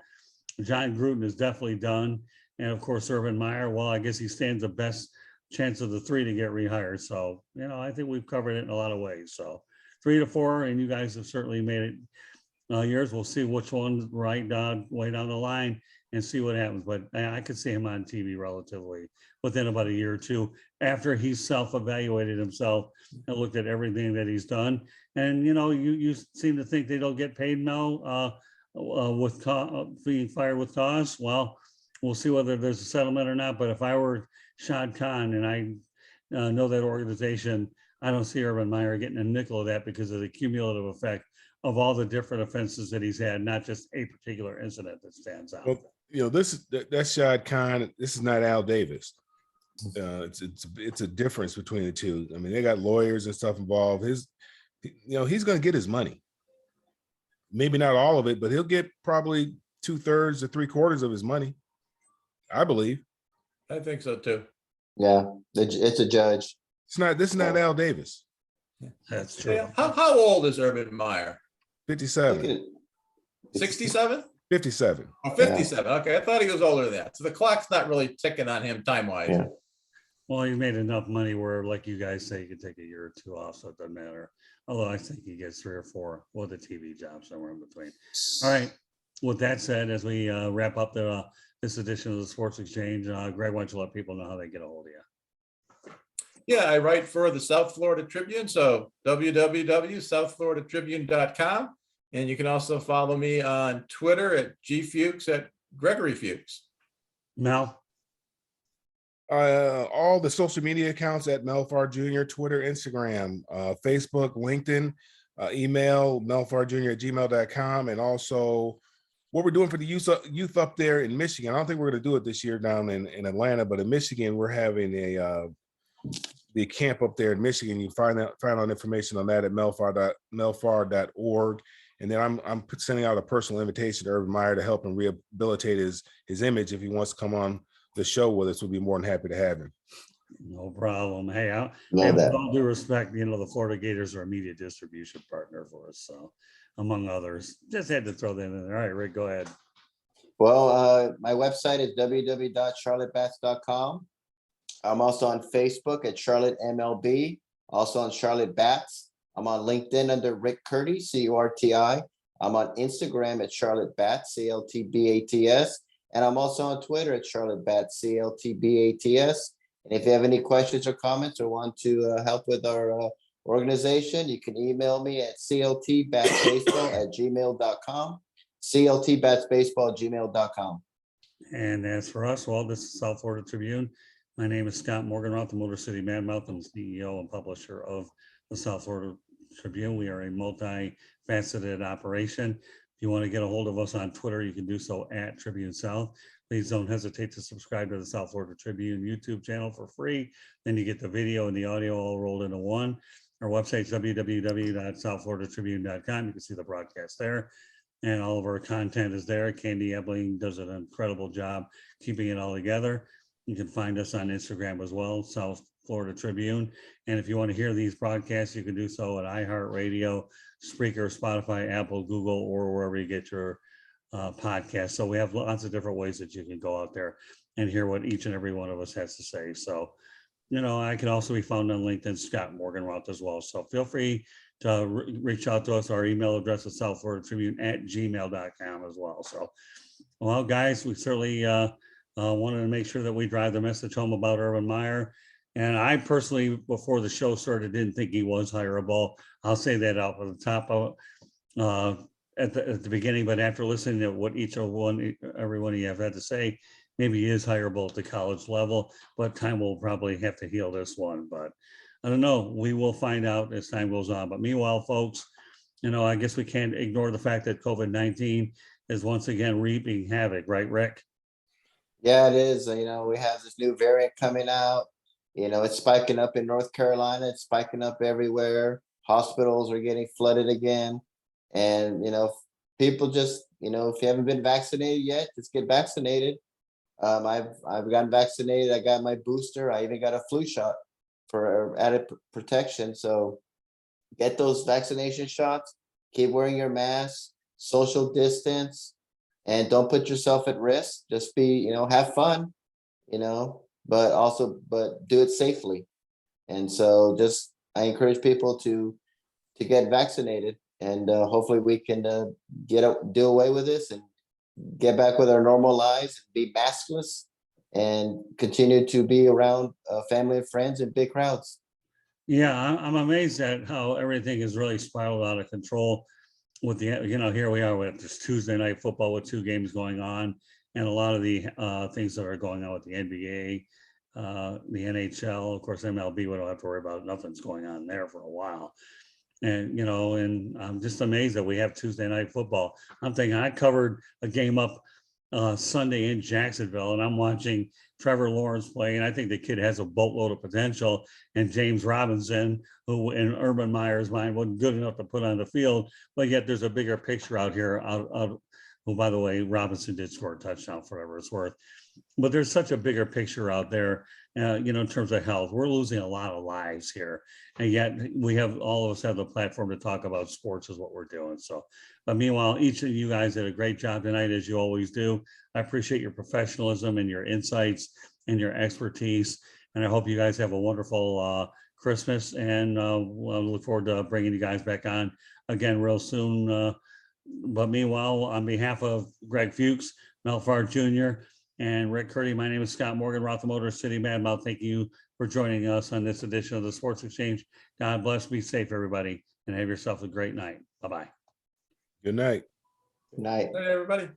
John Gruden is definitely done. And of course, Urban Meyer, well, I guess he stands the best chance of the three to get rehired. So, you know, I think we've covered it in a lot of ways. So 3 to 4, and you guys have certainly made it yours. We'll see which one's right way down the line and see what happens. But I could see him on TV relatively within about a year or two after he's self-evaluated himself and looked at everything that he's done. And, you know, you seem to think they don't get paid now with being fired with cause. Well, we'll see whether there's a settlement or not. But if I were Shad Khan and I know that organization, I don't see Urban Meyer getting a nickel of that because of the cumulative effect of all the different offenses that he's had, not just a particular incident that stands out. Well, you know, that's Shad Khan. This is not Al Davis. It's a difference between the two. I mean, they got lawyers and stuff involved. He's going to get his money. Maybe not all of it, but he'll get probably 2/3 to 3/4 of his money, I believe. I think so too. Yeah, it's a judge. This is not Al Davis. That's true. Yeah. How old is Urban Meyer? 57. 67? 57. Oh, 57. Okay, I thought he was older than that. So the clock's not really ticking on him time-wise. Yeah. Well, he made enough money where, like you guys say, he could take a year or two off, so it doesn't matter. Although I think he gets 3 or 4 with a TV job somewhere in between. All right. With that said, as we wrap up this edition of the Sports Exchange, Greg, why don't you let people know how they get a hold of you? Yeah, I write for the South Florida Tribune, so www.southfloridatribune.com. And you can also follow me on Twitter at gfuchs at Gregory Fuchs. Mel? All the social media accounts at Mel Farr Jr., Twitter, Instagram, Facebook, LinkedIn, email melfarjr@gmail.com. And also what we're doing for the youth up there in Michigan. I don't think we're going to do it this year down in Atlanta, but in Michigan, we're having the camp up there in Michigan. You find out information on that at melfar.org. And then I'm sending out a personal invitation to Urban Meyer to help him rehabilitate his image. If he wants to come on the show with us, we'll be more than happy to have him. No problem. Hey, Love with that. all due respect, you know, the Florida Gators are a media distribution partner for us, so among others. Just had to throw that in there. All right, Rick, go ahead. Well, my website is www.charlottebats.com. I'm also on Facebook at Charlotte MLB, also on Charlotte Bats. I'm on LinkedIn under Rick Curti, Curti. I'm on Instagram at Charlotte Bats, CLTBATS. And I'm also on Twitter at Charlotte Bats, CLTBATS. And if you have any questions or comments or want to help with our organization, you can email me at cltbatsbaseball@gmail.com, cltbatsbaseball@gmail.com. And as for us, well, this is South Florida Tribune. My name is Scott Morganroth, the Motor City Madmouth and CEO and publisher of the South Florida Tribune. We are a multifaceted operation. If you want to get a hold of us on Twitter, you can do so at Tribune South. Please don't hesitate to subscribe to the South Florida Tribune YouTube channel for free. Then you get the video and the audio all rolled into one. Our website is www.southfloridatribune.com. You can see the broadcast there. And all of our content is there. Candy Ebling does an incredible job keeping it all together. You can find us on Instagram as well, South Florida Tribune. And if you want to hear these broadcasts, you can do so at iHeartRadio, Spreaker, Spotify, Apple, Google, or wherever you get your podcast. So we have lots of different ways that you can go out there and hear what each and every one of us has to say. So, you know, I can also be found on LinkedIn, Scott Morganroth as well. So feel free to reach out to us. Our email address is southfloridatribune@gmail.com as well. So, well, guys, we certainly wanted to make sure that we drive the message home about Urban Meyer. And I personally, before the show started, didn't think he was hireable. I'll say that out at the top of at the beginning, but after listening to what every one of you have had to say, maybe he is hireable at the college level, but time will probably have to heal this one. But I don't know. We will find out as time goes on. But meanwhile, folks, I guess we can't ignore the fact that COVID-19 is once again reaping havoc, right, Rick? Yeah, it is. We have this new variant coming out. It's spiking up in North Carolina. It's spiking up everywhere. Hospitals are getting flooded again. And, people just, if you haven't been vaccinated yet, just get vaccinated. I've gotten vaccinated. I got my booster. I even got a flu shot for added protection. So get those vaccination shots. Keep wearing your mask, social distance, and don't put yourself at risk. Just be, have fun, but do it safely. And so I encourage people to get vaccinated, and hopefully we can do away with this and get back with our normal lives, be maskless, and continue to be around family and friends in big crowds. Yeah, I'm amazed at how everything is really spiraled out of control with here we are with this Tuesday night football with 2 games going on, and a lot of the things that are going on with the NBA, the NHL, of course, MLB, we don't have to worry about. Nothing's going on there for a while. And, and I'm just amazed that we have Tuesday night football. I'm thinking I covered a game up Sunday in Jacksonville, and I'm watching Trevor Lawrence play, and I think the kid has a boatload of potential. And James Robinson, who in Urban Meyer's mind wasn't good enough to put on the field, but yet there's a bigger picture out here. Who, by the way, Robinson did score a touchdown for whatever it's worth. But there's such a bigger picture out there, in terms of health. We're losing a lot of lives here, and yet all of us have the platform to talk about sports is what we're doing. So, but meanwhile, each of you guys did a great job tonight, as you always do. I appreciate your professionalism and your insights and your expertise, and I hope you guys have a wonderful Christmas, and we'll look forward to bringing you guys back on again real soon. But meanwhile, on behalf of Greg Fuchs, Mel Farr Jr., and Rick Curti, my name is Scott Morgan, Roth Motor City Madmouth. Thank you for joining us on this edition of the Sports Exchange. God bless, be safe, everybody, and have yourself a great night. Bye-bye. Good night. Good night. Hey, everybody.